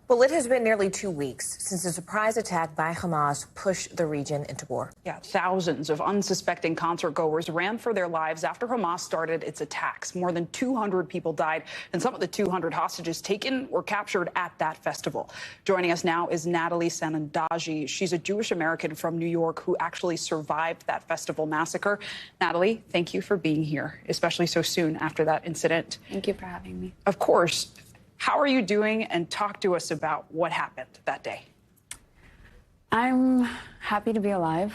Well, it has been nearly 2 weeks since a surprise attack by Hamas pushed the region into war. Yeah, thousands of unsuspecting concert goers ran for their lives after Hamas started its attacks. More than 200 people died, and some of the 200 hostages taken were captured at that festival. Joining us now is Natalie Sanandaji. She's a Jewish American from New York who actually survived that festival massacre. Natalie, thank you for being here, especially so soon after that incident. Thank you for having me. Of course. How are you doing? And talk to us about what happened that day. I'm happy to be alive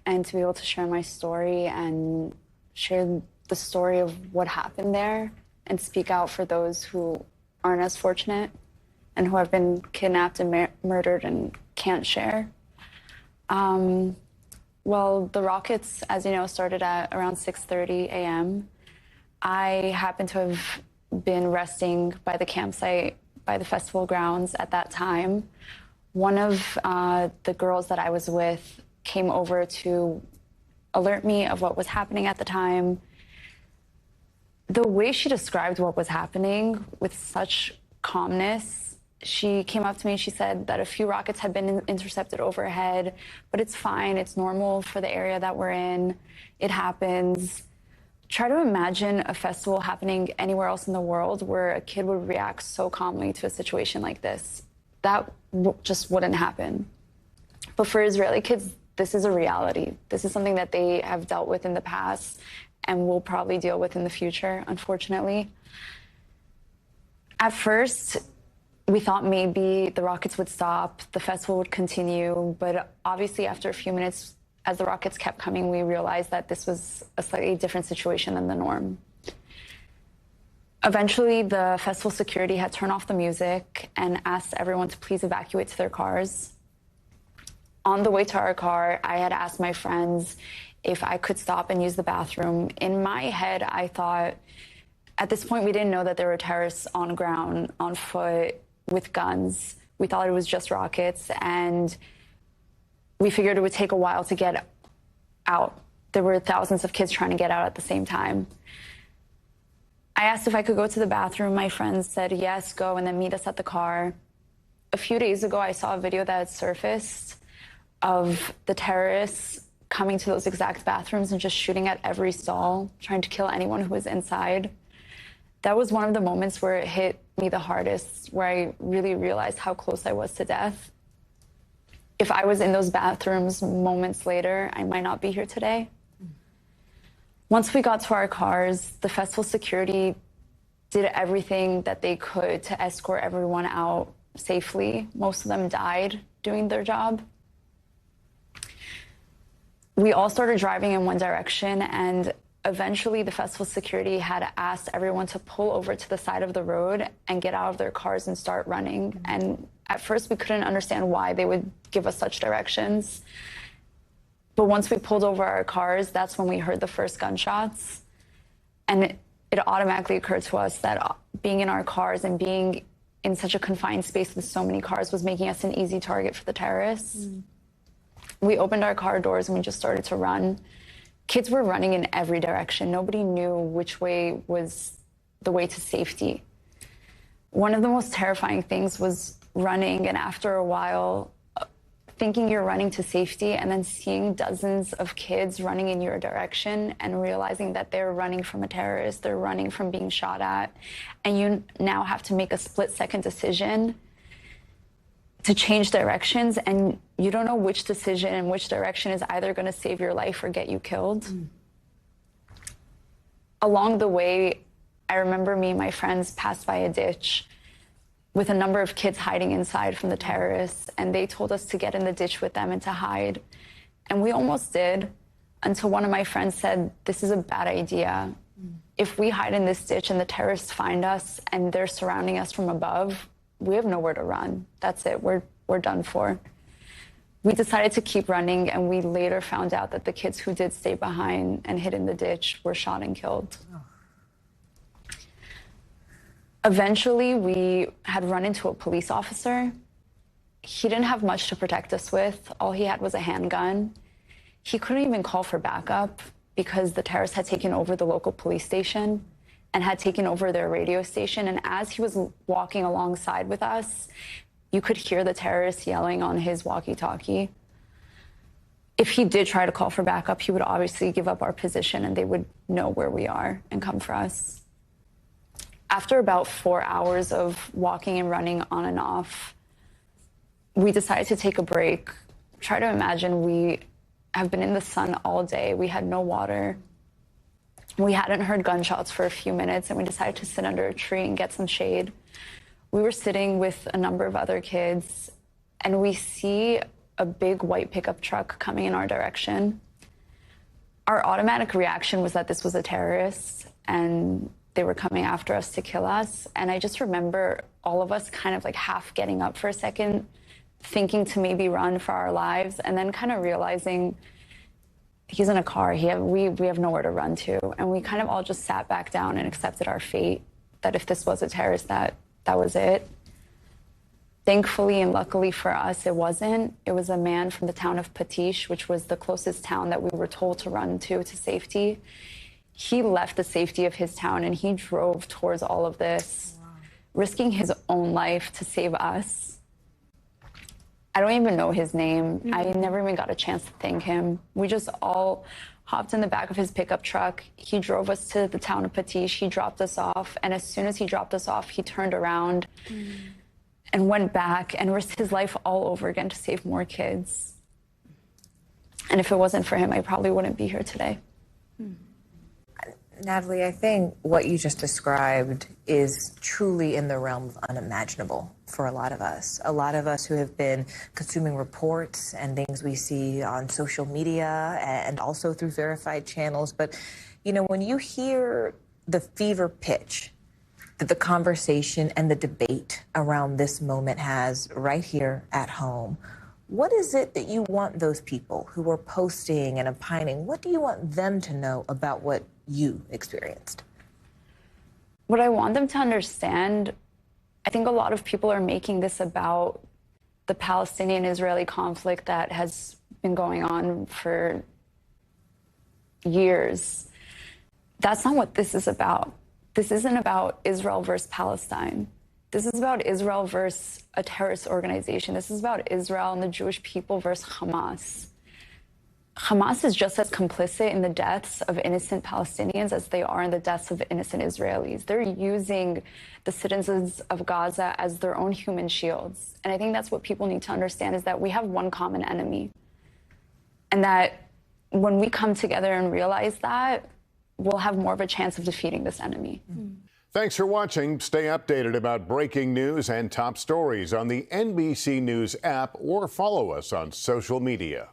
and to be able to share my story and share the story of what happened there and speak out for those who aren't as fortunate and who have been kidnapped and murdered and can't share. Well, the rockets, as you know, started at around 6:30 a.m. I happen to have been resting by the campsite by the festival grounds at that time. One of the girls that I was with came over to alert me of what was happening at the time. The way she described what was happening with such calmness, she came up to me and she said that a few rockets had been intercepted overhead, but it's fine, it's normal for the area that we're in, it happens. Try to imagine a festival happening anywhere else in the world where a kid would react so calmly to a situation like this. That just wouldn't happen. But for Israeli kids, this is a reality. This is something that they have dealt with in the past and will probably deal with in the future, unfortunately. At first, we thought maybe the rockets would stop, the festival would continue, but obviously after a few minutes, as the rockets kept coming, we realized that this was a slightly different situation than the norm. Eventually, the festival security had turned off the music and asked everyone to please evacuate to their cars. On the way to our car, I had asked my friends if I could stop and use the bathroom. In my head, I thought, at this point, we didn't know that there were terrorists on ground, on foot, with guns. We thought it was just rockets, and we figured it would take a while to get out. There were thousands of kids trying to get out at the same time. I asked if I could go to the bathroom. My friends said, yes, go, and then meet us at the car. A few days ago, I saw a video that had surfaced of the terrorists coming to those exact bathrooms and just shooting at every stall, trying to kill anyone who was inside. That was one of the moments where it hit me the hardest, where I really realized how close I was to death. If I was in those bathrooms moments later, I might not be here today. Once we got to our cars, the festival security did everything that they could to escort everyone out safely. Most of them died doing their job. We all started driving in one direction, and eventually the festival security had asked everyone to pull over to the side of the road and get out of their cars and start running. And at first, we couldn't understand why they would give us such directions. But once we pulled over our cars, that's when we heard the first gunshots. And it automatically occurred to us that being in our cars and being in such a confined space with so many cars was making us an easy target for the terrorists. We opened our car doors and we just started to run. Kids were running in every direction. Nobody knew which way was the way to safety. One of the most terrifying things was running, and after a while, thinking you're running to safety and then seeing dozens of kids running in your direction and realizing that they're running from a terrorist, they're running from being shot at, and you now have to make a split-second decision to change directions, and you don't know which decision and which direction is either going to save your life or get you killed. Along the way, I remember me and my friends passed by a ditch with a number of kids hiding inside from the terrorists, and they told us to get in the ditch with them and to hide. And we almost did, until one of my friends said, this is a bad idea. If we hide in this ditch and the terrorists find us and they're surrounding us from above, we have nowhere to run. That's it, we're done for. We decided to keep running, and we later found out that the kids who did stay behind and hid in the ditch were shot and killed. Eventually, we had run into a police officer. He didn't have much to protect us with. All he had was a handgun. He couldn't even call for backup because the terrorists had taken over the local police station and had taken over their radio station. And as he was walking alongside with us, You could hear the terrorist yelling on his walkie-talkie. If he did try to call for backup, he would obviously give up our position and they would know where we are and come for us. After about 4 hours of walking and running on and off, we decided to take a break. Try to imagine we have been in the sun all day. We had no water. We hadn't heard gunshots for a few minutes, and we decided to sit under a tree and get some shade. We were sitting with a number of other kids, and we see a big white pickup truck coming in our direction. Our automatic reaction was that this was a terrorist, and they were coming after us to kill us. And I just remember all of us kind of like half getting up for a second, thinking to maybe run for our lives, and then kind of realizing he's in a car. We have nowhere to run to. And we kind of all just sat back down and accepted our fate, that if this was a terrorist, that was it. Thankfully and luckily for us, it wasn't. It was a man from the town of Patish, which was the closest town that we were told to run to safety. He left the safety of his town and he drove towards all of this, risking his own life to save us. I don't even know his name. I never even got a chance to thank him. We just all hopped in the back of his pickup truck. He drove us to the town of Patish. He dropped us off. And as soon as he dropped us off, he turned around and went back and risked his life all over again to save more kids. And if it wasn't for him, I probably wouldn't be here today. Natalie, I think what you just described is truly in the realm of unimaginable for a lot of us. A lot of us who have been consuming reports and things we see on social media and also through verified channels. But, you know, when you hear the fever pitch that the conversation and the debate around this moment has right here at home, what is it that you want those people who are posting and opining, what do you want them to know about what you experienced? What I want them to understand, I think a lot of people are making this about the Palestinian-Israeli conflict that has been going on for years. That's not what this is about. This isn't about Israel versus Palestine. This is about Israel versus a terrorist organization. This is about Israel and the Jewish people versus Hamas. Hamas is just as complicit in the deaths of innocent Palestinians as they are in the deaths of innocent Israelis. They're using the citizens of Gaza as their own human shields. And I think that's what people need to understand, is that we have one common enemy. And that when we come together and realize that, we'll have more of a chance of defeating this enemy. Thanks for watching. Stay updated about breaking news and top stories on the NBC News app or follow us on social media.